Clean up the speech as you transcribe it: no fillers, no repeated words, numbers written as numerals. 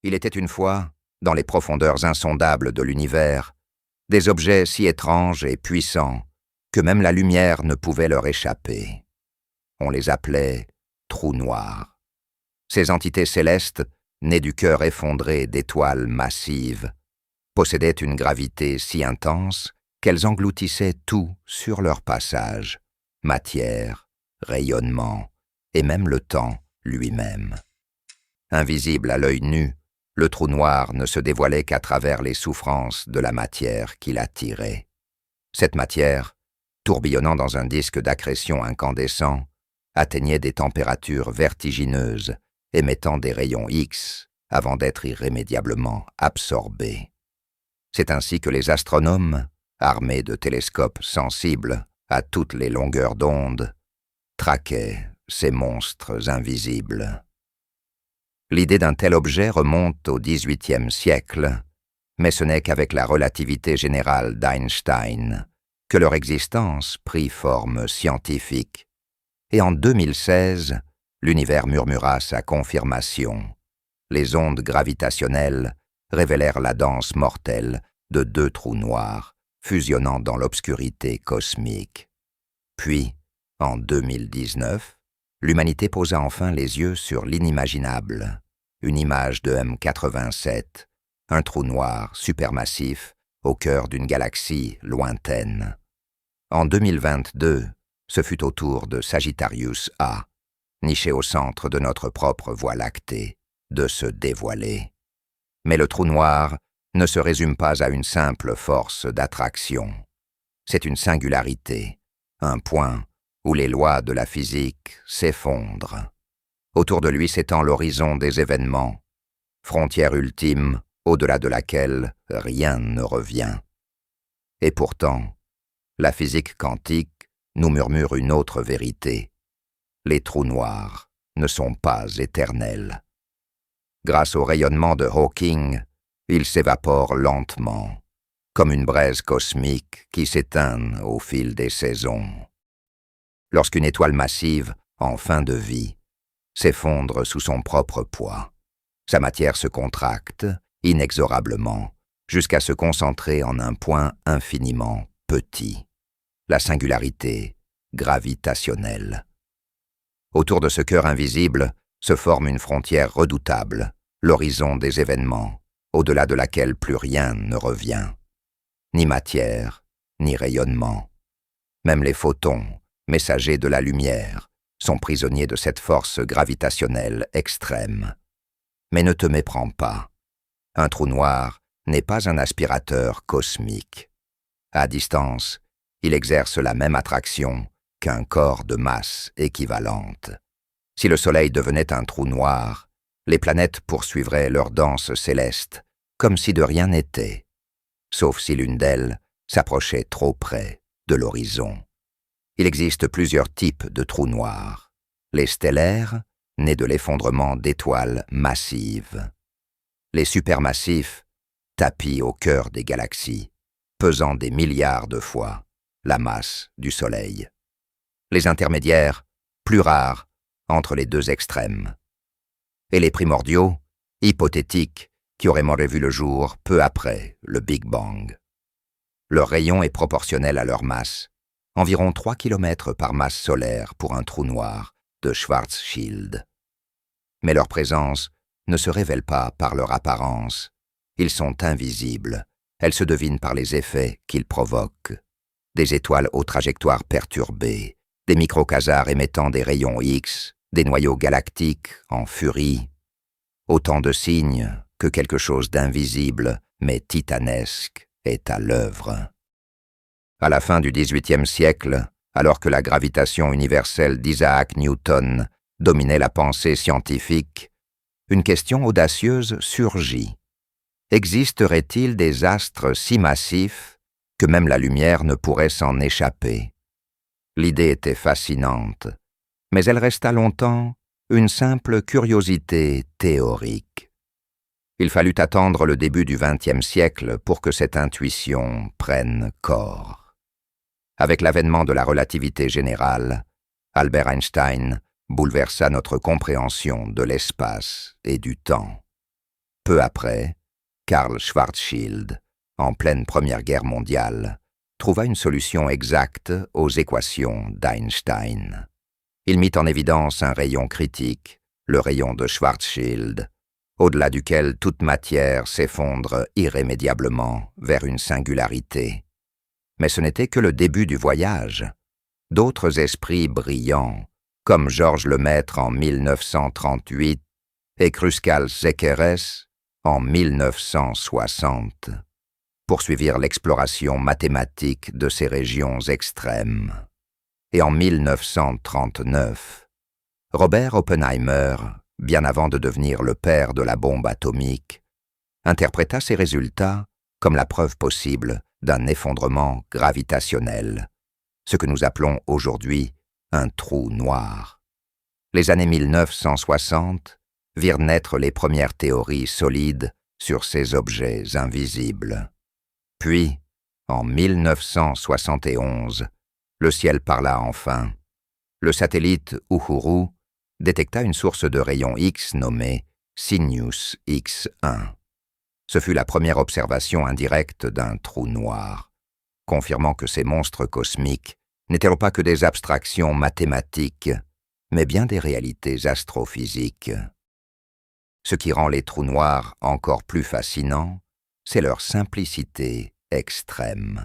Il était une fois, dans les profondeurs insondables de l'univers, des objets si étranges et puissants que même la lumière ne pouvait leur échapper. On les appelait trous noirs. Ces entités célestes, nées du cœur effondré d'étoiles massives, possédaient une gravité si intense qu'elles engloutissaient tout sur leur passage, matière, rayonnement et même le temps lui-même. Invisible à l'œil nu, le trou noir ne se dévoilait qu'à travers les souffrances de la matière qui l'attirait. Cette matière, tourbillonnant dans un disque d'accrétion incandescent, atteignait des températures vertigineuses, émettant des rayons X avant d'être irrémédiablement absorbés. C'est ainsi que les astronomes, armés de télescopes sensibles à toutes les longueurs d'onde, traquaient ces monstres invisibles. L'idée d'un tel objet remonte au XVIIIe siècle, mais ce n'est qu'avec la relativité générale d'Einstein que leur existence prit forme scientifique. Et en 2016, l'univers murmura sa confirmation. Les ondes gravitationnelles révélèrent la danse mortelle de deux trous noirs fusionnant dans l'obscurité cosmique. Puis, en 2019, l'humanité posa enfin les yeux sur l'inimaginable, une image de M87, un trou noir supermassif au cœur d'une galaxie lointaine. En 2022, ce fut au tour de Sagittarius A, niché au centre de notre propre Voie lactée, de se dévoiler. Mais le trou noir ne se résume pas à une simple force d'attraction. C'est une singularité, un point où les lois de la physique s'effondrent. Autour de lui s'étend l'horizon des événements, frontière ultime au-delà de laquelle rien ne revient. Et pourtant, la physique quantique nous murmure une autre vérité. Les trous noirs ne sont pas éternels. Grâce au rayonnement de Hawking, ils s'évaporent lentement, comme une braise cosmique qui s'éteint au fil des saisons. Lorsqu'une étoile massive, en fin de vie, s'effondre sous son propre poids, sa matière se contracte inexorablement jusqu'à se concentrer en un point infiniment petit, la singularité gravitationnelle. Autour de ce cœur invisible se forme une frontière redoutable, l'horizon des événements, au-delà de laquelle plus rien ne revient. Ni matière, ni rayonnement. Même les photons, messagers de la lumière, sont prisonniers de cette force gravitationnelle extrême. Mais ne te méprends pas. Un trou noir n'est pas un aspirateur cosmique. À distance, il exerce la même attraction qu'un corps de masse équivalente. Si le Soleil devenait un trou noir, les planètes poursuivraient leur danse céleste, comme si de rien n'était, sauf si l'une d'elles s'approchait trop près de l'horizon. Il existe plusieurs types de trous noirs. Les stellaires, nés de l'effondrement d'étoiles massives. Les supermassifs, tapis au cœur des galaxies, pesant des milliards de fois la masse du Soleil. Les intermédiaires, plus rares, entre les deux extrêmes. Et les primordiaux, hypothétiques, qui auraient moré vu le jour peu après le Big Bang. Leur rayon est proportionnel à leur masse, environ 3 km par masse solaire pour un trou noir de Schwarzschild. Mais leur présence ne se révèle pas par leur apparence. Ils sont invisibles, elles se devinent par les effets qu'ils provoquent. Des étoiles aux trajectoires perturbées, des microquasars émettant des rayons X, des noyaux galactiques en furie. Autant de signes que quelque chose d'invisible, mais titanesque, est à l'œuvre. À la fin du XVIIIe siècle, alors que la gravitation universelle d'Isaac Newton dominait la pensée scientifique, une question audacieuse surgit. Existerait-il des astres si massifs que même la lumière ne pourrait s'en échapper? L'idée était fascinante, mais elle resta longtemps une simple curiosité théorique. Il fallut attendre le début du XXe siècle pour que cette intuition prenne corps. Avec l'avènement de la relativité générale, Albert Einstein bouleversa notre compréhension de l'espace et du temps. Peu après, Karl Schwarzschild, en pleine Première Guerre mondiale, trouva une solution exacte aux équations d'Einstein. Il mit en évidence un rayon critique, le rayon de Schwarzschild, au-delà duquel toute matière s'effondre irrémédiablement vers une singularité. Mais ce n'était que le début du voyage. D'autres esprits brillants, comme Georges Lemaître en 1938 et Kruskal-Szekeres en 1960, poursuivirent l'exploration mathématique de ces régions extrêmes. Et en 1939, Robert Oppenheimer, bien avant de devenir le père de la bombe atomique, interpréta ces résultats comme la preuve possible d'un effondrement gravitationnel, ce que nous appelons aujourd'hui un trou noir. Les années 1960 virent naître les premières théories solides sur ces objets invisibles. Puis, en 1971, le ciel parla enfin. Le satellite Uhuru détecta une source de rayons X nommée Sirius X1. Ce fut la première observation indirecte d'un trou noir, confirmant que ces monstres cosmiques n'étaient pas que des abstractions mathématiques, mais bien des réalités astrophysiques. Ce qui rend les trous noirs encore plus fascinants, c'est leur simplicité extrême.